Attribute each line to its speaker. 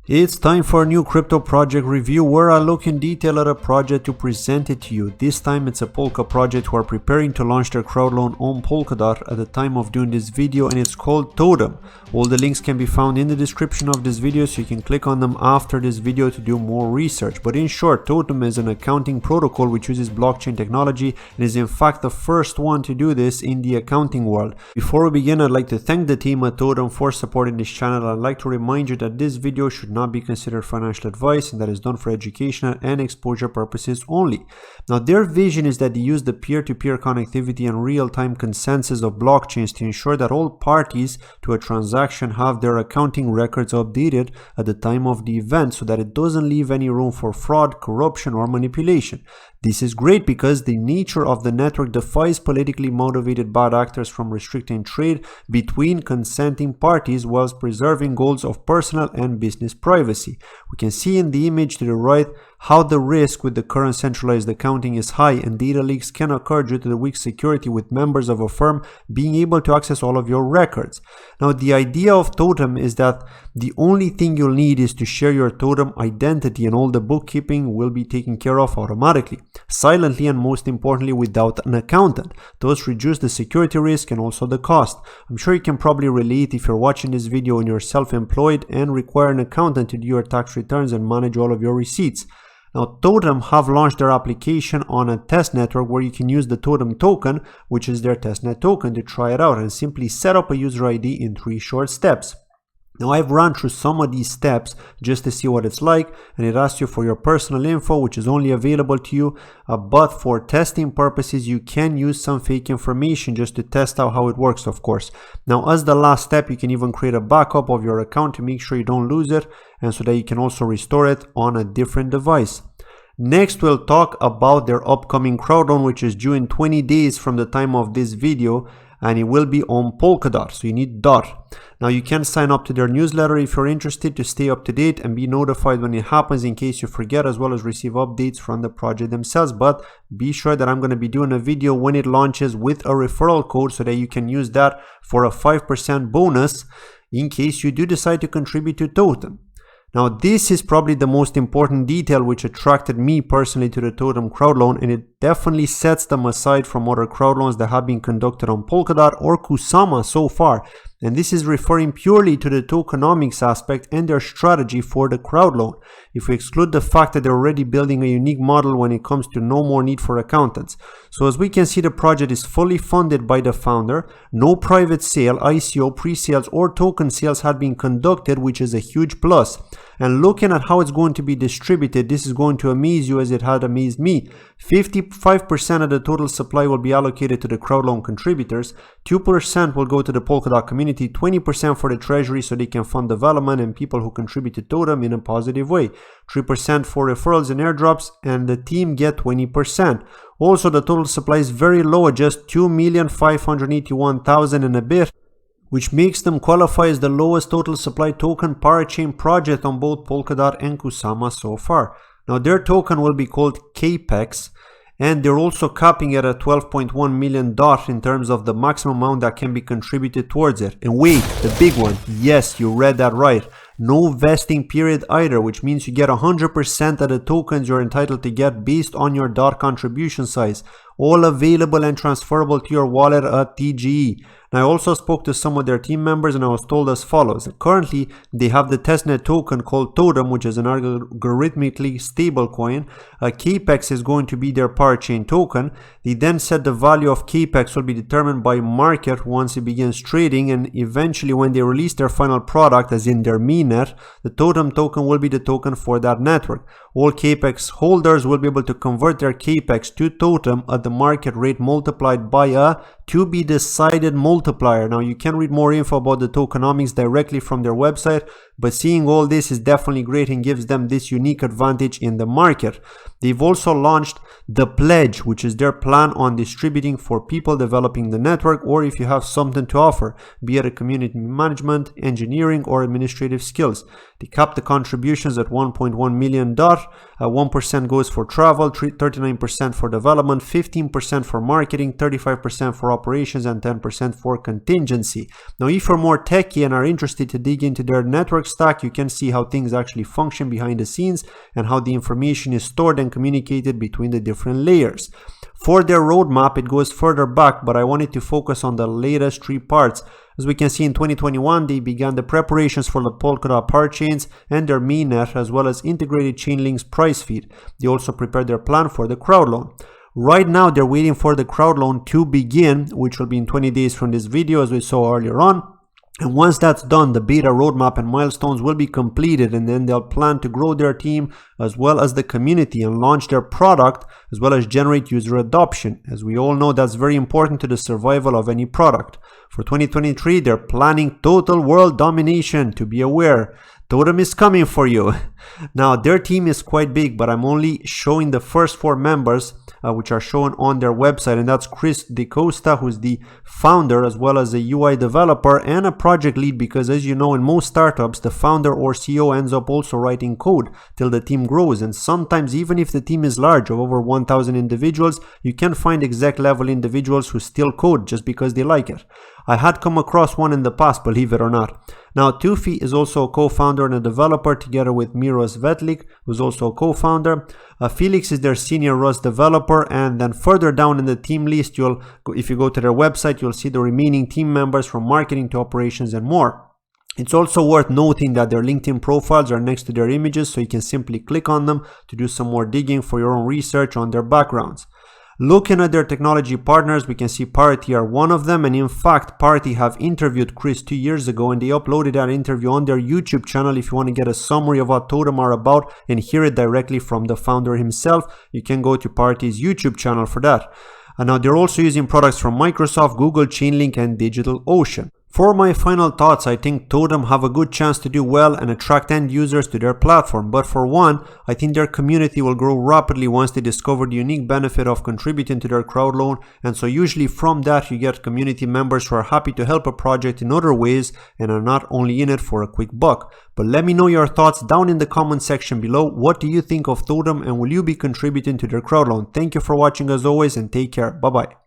Speaker 1: It's time for a new crypto project review where I look in detail at a project to present it to you. This time it's a Polka project who are preparing to launch their Crowdloan on Polkadot at the time of doing this video, and it's called Totem. All the links can be found in the description of this video, so you can click on them after this video to do more research. But in short, Totem is an accounting protocol which uses blockchain technology and is in fact the first one to do this in the accounting world. Before we begin, I'd like to thank the team at Totem for supporting this channel. I'd like to remind you that this video should not be considered financial advice and that is done for educational and exposure purposes only. Now, their vision is that they use the peer-to-peer connectivity and real-time consensus of blockchains to ensure that all parties to a transaction have their accounting records updated at the time of the event so that it doesn't leave any room for fraud, corruption, or manipulation. This is great because the nature of the network defies politically motivated bad actors from restricting trade between consenting parties whilst preserving goals of personal and business privacy. We can see in the image to the right how the risk with the current centralized accounting is high and data leaks can occur due to the weak security with members of a firm being able to access all of your records. Now, the idea of Totem is that the only thing you'll need is to share your Totem identity and all the bookkeeping will be taken care of automatically, silently, and most importantly without an accountant. Thus reduce the security risk and also the cost. I'm sure you can probably relate if you're watching this video and you're self-employed and require an accountant to do your tax returns and manage all of your receipts. Now, Totem have launched their application on a test network where you can use the Totem token, which is their testnet token, to try it out and simply set up a user ID in 3 short steps. Now, I've run through some of these steps just to see what it's like, and it asks you for your personal info, which is only available to you, but for testing purposes you can use some fake information just to test out how it works, of course. Now, as the last step, you can even create a backup of your account to make sure you don't lose it, and so that you can also restore it on a different device. Next, we'll talk about their upcoming Crowdloan, which is due in 20 days from the time of this video, and it will be on Polkadot, so you need DOT. Now, you can sign up to their newsletter if you're interested to stay up to date and be notified when it happens in case you forget, as well as receive updates from the project themselves. But be sure that I'm going to be doing a video when it launches with a referral code so that you can use that for a 5% bonus in case you do decide to contribute to Totem. Now, this is probably the most important detail which attracted me personally to the Totem Crowdloan, and it definitely sets them aside from other crowdloans that have been conducted on Polkadot or Kusama so far. And this is referring purely to the tokenomics aspect and their strategy for the Crowdloan. If we exclude the fact that they're already building a unique model when it comes to no more need for accountants. So as we can see, the project is fully funded by the founder. No private sale, ICO, pre-sales, or token sales had been conducted, which is a huge plus. And looking at how it's going to be distributed, this is going to amaze you as it had amazed me. 55% of the total supply will be allocated to the Crowdloan contributors, 2% will go to the Polkadot community, 20% for the treasury so they can fund development and people who contribute to Totem in a positive way, 3% for referrals and airdrops, and the team get 20%. Also, the total supply is very low at just 2,581,000 and a bit, which makes them qualify as the lowest total supply token parachain project on both Polkadot and Kusama so far. Now, their token will be called CAPEX, and they're also capping it at $12.1 million in terms of the maximum amount that can be contributed towards it. And wait, the big one, yes, you read that right. No vesting period either, which means you get 100% of the tokens you're entitled to get based on your DOT contribution size, all available and transferable to your wallet at TGE. Now, I also spoke to some of their team members and I was told as follows. Currently, they have the testnet token called Totem, which is an algorithmically stable coin. CAPEX is going to be their parachain token. They then said the value of CAPEX will be determined by market once it begins trading, and eventually when they release their final product, as in their mainnet, the Totem token will be the token for that network. All CAPEX holders will be able to convert their CAPEX to Totem at the market rate multiplied by a to be decided multiplier. Now, you can read more info about the tokenomics directly from their website, but seeing all this is definitely great and gives them this unique advantage in the market. They've also launched the pledge, which is their plan on distributing for people developing the network, or if you have something to offer, be it a community management, engineering, or administrative skills. They cap the contributions at $1.1 million 1% goes for travel, 39% for development, 15% for marketing, 35% for operations, and 10% for contingency. Now, if you're more techy and are interested to dig into their network stack, you can see how things actually function behind the scenes and how the information is stored and communicated between the different layers. For their roadmap, it goes further back, but I wanted to focus on the latest 3 parts. As we can see, in 2021, they began the preparations for the Polkadot parachains and their mainnet, as well as integrated Chainlink's price feed. They also prepared their plan for the Crowdloan. Right now, they're waiting for the Crowdloan to begin, which will be in 20 days from this video, as we saw earlier on. And once that's done, the beta roadmap and milestones will be completed, and then they'll plan to grow their team as well as the community and launch their product as well as generate user adoption. As we all know, that's very important to the survival of any product. For 2023, they're planning total world domination. To be aware, Totem is coming for you. Now, their team is quite big, but I'm only showing the first 4 members, which are shown on their website, and that's Chris DeCosta, who's the founder as well as a UI developer and a project lead, because as you know, in most startups, the founder or CEO ends up also writing code till the team grows, and sometimes even if the team is large of over 1,000 individuals, you can find exec level individuals who still code just because they like it. I had come across one in the past, believe it or not. Now, Tufi is also a co-founder and a developer together with Miros Vetlik, who's also a co-founder. Felix is their senior Rust developer, and then further down in the team list, if you go to their website, you'll see the remaining team members from marketing to operations and more. It's also worth noting that their LinkedIn profiles are next to their images, so you can simply click on them to do some more digging for your own research on their backgrounds. Looking at their technology partners, we can see Parity are one of them, and in fact, Parity have interviewed Chris 2 years ago, and they uploaded that interview on their YouTube channel. If you want to get a summary of what Totem are about and hear it directly from the founder himself, you can go to Parity's YouTube channel for that. And now they're also using products from Microsoft, Google, Chainlink, and DigitalOcean. For my final thoughts, I think Totem have a good chance to do well and attract end users to their platform. But for one, I think their community will grow rapidly once they discover the unique benefit of contributing to their Crowdloan. And so usually from that, you get community members who are happy to help a project in other ways and are not only in it for a quick buck. But let me know your thoughts down in the comment section below. What do you think of Totem, and will you be contributing to their Crowdloan? Thank you for watching as always, and take care. Bye bye.